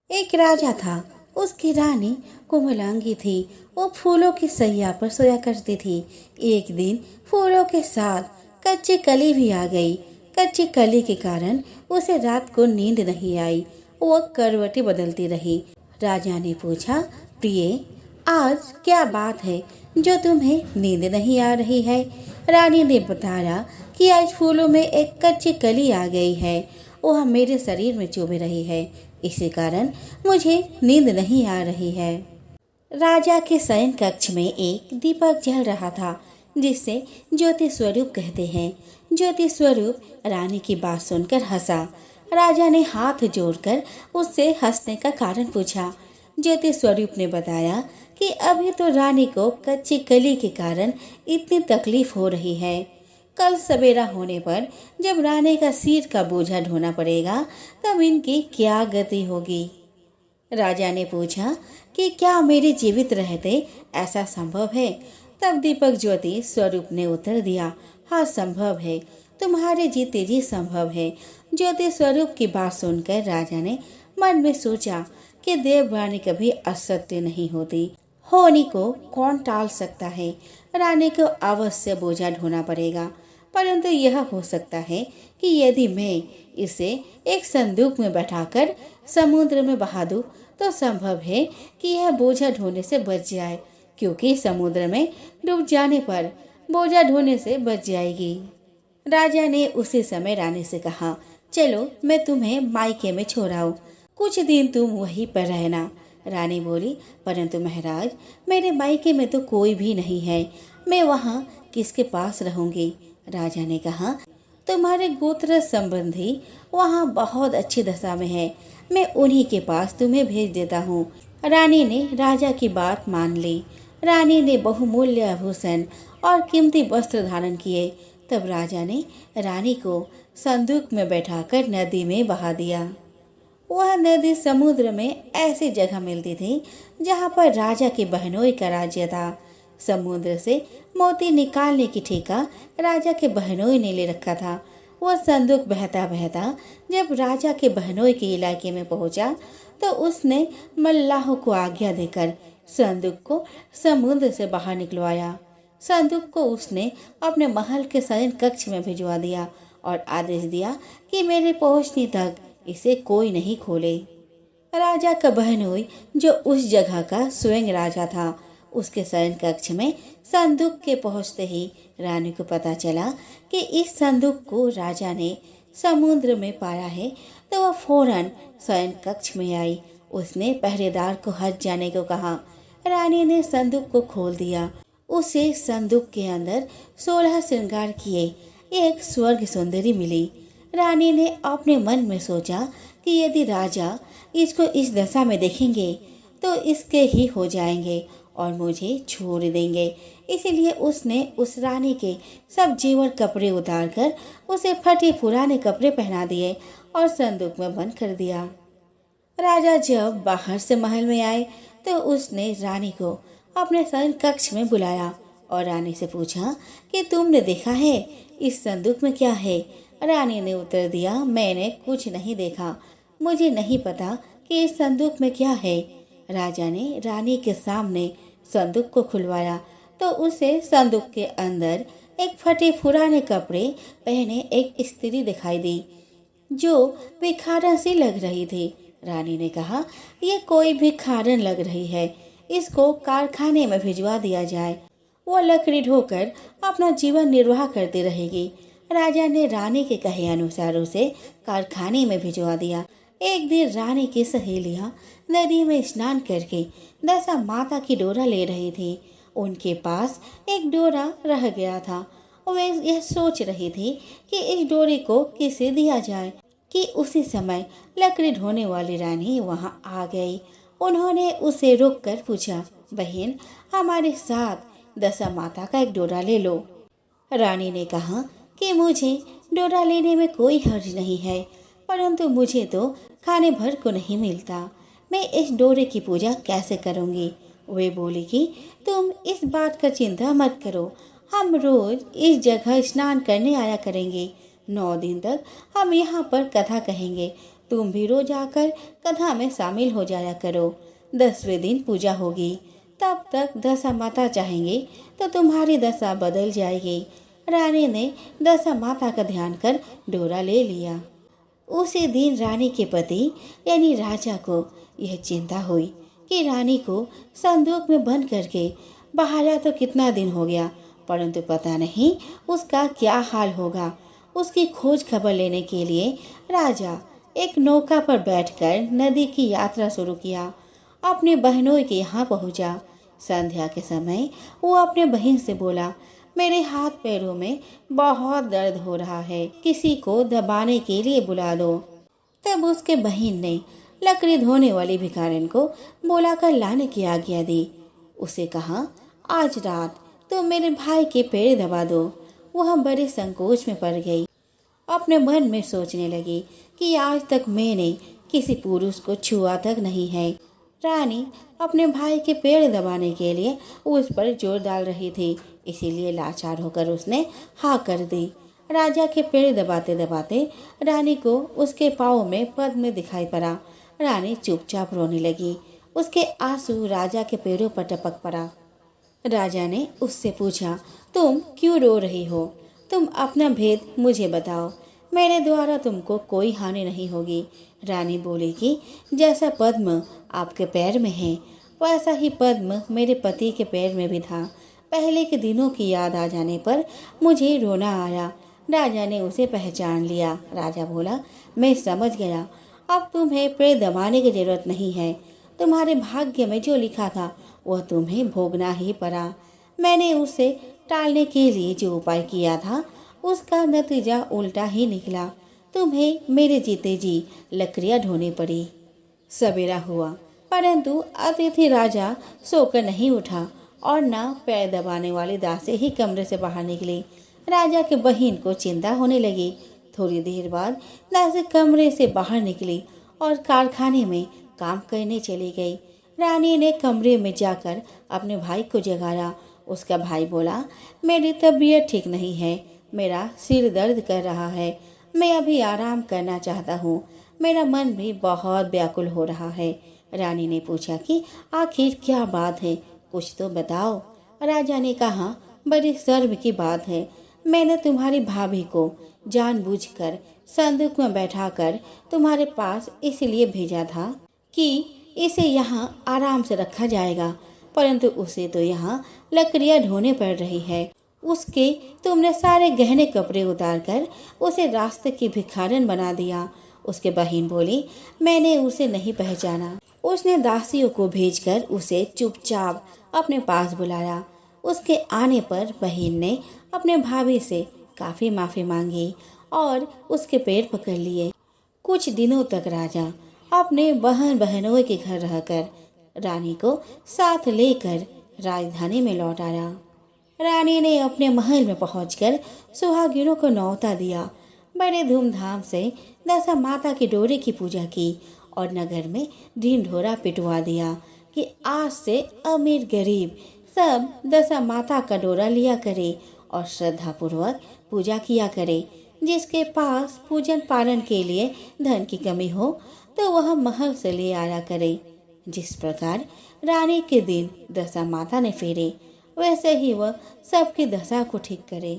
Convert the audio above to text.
एक राजा था। उसकी रानी कोमलांगी थी। वो फूलों की सैया पर सोया करती थी। एक दिन फूलों के साथ कच्ची कली भी आ गई। कच्ची कली के कारण उसे रात को नींद नहीं आई। वो करवटें बदलती रही। राजा ने पूछा, प्रिय, आज क्या बात है जो तुम्हें नींद नहीं आ रही है? रानी ने बताया कि आज फूलों में एक कच्ची कली आ गई है। वह मेरे शरीर में चुभ रही है। इसी कारण मुझे नींद नहीं आ रही है। राजा के शयन कक्ष में एक दीपक जल रहा था, जिसे ज्योति स्वरूप कहते हैं। ज्योति स्वरूप रानी की बात सुनकर हंसा। राजा ने हाथ जोड़कर उससे हंसने का कारण पूछा। ज्योति स्वरूप ने बताया कि अभी तो रानी को कच्ची कली के कारण इतनी तकलीफ हो रही है। कल सवेरा होने पर जब रानी का सिर का बोझा ढोना पड़ेगा, तब इनकी क्या गति होगी। राजा ने पूछा कि क्या मेरे जीवित रहते ऐसा संभव है? तब दीपक ज्योति स्वरूप ने उत्तर दिया, हाँ संभव है, तुम्हारे जीते जी संभव है। ज्योति स्वरूप की बात सुनकर राजा ने मन में सोचा कि देववाणी कभी असत्य नहीं होती। होनी को कौन टाल सकता है? रानी को अवश्य बोझा ढोना पड़ेगा, परंतु यह हो सकता है कि यदि मैं इसे एक संदूक में बैठाकर समुद्र में बहा दूं, तो संभव है कि यह बोझा ढोने से बच जाए, क्योंकि समुद्र में डूब जाने पर बोझा ढोने से बच जाएगी। राजा ने उसी समय रानी से कहा, चलो मैं तुम्हें मायके में छोड़ाऊं, कुछ दिन तुम वहीं पर रहना। रानी बोली, परंतु महाराज, मेरे मायके में तो कोई भी नहीं है, मैं वहाँ किसके पास रहूंगी? राजा ने कहा, तुम्हारे गोत्र संबंधी वहाँ बहुत अच्छी दशा में है, मैं उन्हीं के पास तुम्हें भेज देता हूँ। रानी ने राजा की बात मान ली। रानी ने बहुमूल्य आभूषण और कीमती वस्त्र धारण किए। तब राजा ने रानी को संदूक में बैठाकर नदी में बहा दिया। वह नदी समुद्र में ऐसी जगह मिलती थी जहाँ पर राजा की बहनोई का राज्य था। समुद्र से मोती निकालने की ठेका राजा के बहनोई ने ले रखा था। वह संदूक बहता बहता जब राजा के बहनोई के इलाके में पहुंचा, तो उसने मल्लाहों को आज्ञा देकर संदूक को समुद्र से बाहर निकलवाया। संदूक को उसने अपने महल के शयन कक्ष में भिजवा दिया और आदेश दिया कि मेरे पहुंचने तक इसे कोई नहीं खोले। राजा का बहनोई, जो उस जगह का स्वयं राजा था, उसके शयन कक्ष में संदूक के पहुंचते ही रानी को पता चला कि इस संदूक को राजा ने समुद्र में पाया है, तो वह फौरन शयन कक्ष में आई। उसने पहरेदार को हट जाने को कहा। रानी ने संदूक को खोल दिया। उसे संदूक के अंदर 16 श्रृंगार किए एक स्वर्ग सुंदरी मिली। रानी ने अपने मन में सोचा कि यदि राजा इसको इस दशा में देखेंगे तो इसके ही हो जाएंगे और मुझे छोड़ देंगे। इसीलिए उसने उस रानी के सब जेवर कपड़े उतारकर उसे फटे पुराने कपड़े पहना दिए और संदूक में बंद कर दिया। राजा जब बाहर से महल में आए तो उसने रानी को अपने शयन कक्ष में बुलाया और रानी से पूछा कि तुमने देखा है इस संदूक में क्या है? रानी ने उत्तर दिया, मैंने कुछ नहीं देखा, मुझे नहीं पता कि इस संदूक में क्या है। राजा ने रानी के सामने संदूक को खुलवाया तो उसे संदूक के अंदर एक फटे पुराने कपड़े पहने एक स्त्री दिखाई दी, जो भिखारन सी लग रही थी। रानी ने कहा, ये कोई भिखारन लग रही है, इसको कारखाने में भिजवा दिया जाए, वो लकड़ी ढोकर अपना जीवन निर्वाह करती रहेगी। राजा ने रानी के कहे अनुसार उसे कारखाने में भिजवा दिया। एक दिन रानी की सहेलियां नदी में स्नान करके दशा माता की डोरा ले रही थी। उनके पास एक डोरा रह गया था। वे यह सोच रही थी कि इस डोरे को किसे दिया जाए कि उसी समय लकड़ी ढोने वाली रानी वहां आ गई। उन्होंने उसे रोककर पूछा, बहन, हमारे साथ दशा माता का एक डोरा ले लो। रानी ने कहा कि मुझे डोरा लेने में कोई हर्ज नहीं है, परंतु मुझे तो खाने भर को नहीं मिलता, मैं इस डोरे की पूजा कैसे करूंगी? वे बोली कि तुम इस बात का चिंता मत करो, हम रोज इस जगह स्नान करने आया करेंगे। 9 दिन तक हम यहाँ पर कथा कहेंगे, तुम भी रोज आकर कथा में शामिल हो जाया करो। 10वें दिन पूजा होगी, तब तक दशा माता चाहेंगे तो तुम्हारी दशा बदल जाएगी। रानी ने दशा माता का ध्यान कर डोरा ले लिया। उसी दिन रानी के पति यानी राजा को यह चिंता हुई कि रानी को संदूक में बंद करके बहाया तो कितना दिन हो गया, परंतु पता नहीं उसका क्या हाल होगा। उसकी खोज खबर लेने के लिए राजा एक नौका पर बैठकर नदी की यात्रा शुरू किया। अपने बहनों के यहाँ पहुँचा। संध्या के समय वो अपने बहन से बोला, मेरे हाथ पैरों में बहुत दर्द हो रहा है, किसी को दबाने के लिए बुला दो। तब उसके बहन ने लकड़ी धोने वाली भिखारिन को बुलाकर लाने की आज्ञा दी। उसे कहा, आज रात तुम मेरे भाई के पैर दबा दो। वह बड़े संकोच में पड़ गई। अपने मन में सोचने लगी कि आज तक मैंने किसी पुरुष को छुआ तक नहीं है। रानी अपने भाई के पैर दबाने के लिए उस पर जोर डाल रही थी, इसीलिए लाचार होकर उसने हाँ कर दी। राजा के पैर दबाते दबाते रानी को उसके पाँव में पद्म दिखाई पड़ा। रानी चुपचाप रोने लगी। उसके आंसू राजा के पैरों पर टपक पड़ा। राजा ने उससे पूछा, तुम क्यों रो रही हो? तुम अपना भेद मुझे बताओ, मेरे द्वारा तुमको कोई हानि नहीं होगी। रानी बोली कि जैसा पद्म आपके पैर में है, वैसा ही पद्म मेरे पति के पैर में भी था। पहले के दिनों की याद आ जाने पर मुझे रोना आया। राजा ने उसे पहचान लिया। राजा बोला, मैं समझ गया, अब तुम्हें पैर दबाने की जरूरत नहीं है। तुम्हारे भाग्य में जो लिखा था वह तुम्हें भोगना ही पड़ा। मैंने उसे टालने के लिए जो उपाय किया था उसका नतीजा उल्टा ही निकला। तुम्हें मेरे जीते जी लकड़ियाँ ढोनी पड़ी। सवेरा हुआ, परंतु अतिथि राजा सोकर नहीं उठा और न पैर दबाने वाली दासी ही कमरे से बाहर निकली। राजा के बहन को चिंता होने लगी। थोड़ी देर बाद दासी कमरे से बाहर निकली और कारखाने में काम करने चली गई। रानी ने कमरे में जाकर अपने भाई को जगाया। उसका भाई बोला, मेरी तबीयत ठीक नहीं है, मेरा सिर दर्द कर रहा है, मैं अभी आराम करना चाहता हूँ, मेरा मन भी बहुत व्याकुल हो रहा है। रानी ने पूछा कि आखिर क्या बात है, कुछ तो बताओ। राजा ने कहा, बड़ी शर्म की बात है, मैंने तुम्हारी भाभी को जानबूझकर संदूक में बैठाकर तुम्हारे पास इसलिए भेजा था कि इसे यहाँ आराम से रखा जाएगा, परंतु उसे तो यहाँ लकड़ियाँ ढोने पड़ रही है। उसके तुमने सारे गहने कपड़े उतारकर उसे रास्ते की भिखारन बना दिया। उसके बहन बोली, मैंने उसे नहीं पहचाना। उसने दासियों को भेजकर उसे चुपचाप अपने पास बुलाया। उसके आने पर बहन ने अपने भाभी से काफ़ी माफ़ी मांगी और उसके पैर पकड़ लिए। कुछ दिनों तक राजा अपने बहनों के घर रहकर रानी को साथ लेकर राजधानी में लौट आया। रानी ने अपने महल में पहुंचकर सुहागिनों को न्योता दिया। बड़े धूमधाम से दशा माता की डोरे की पूजा की और नगर में ढिंढोरा पिटवा दिया कि आज से अमीर गरीब सब दशा माता का डोरा लिया करे और श्रद्धापूर्वक पूजा किया करे। जिसके पास पूजन पालन के लिए धन की कमी हो तो वह महल से ले आया करे। जिस प्रकार रानी के दिन दशा माता ने फेरे, वैसे ही वह सबकी दशा को ठीक करे।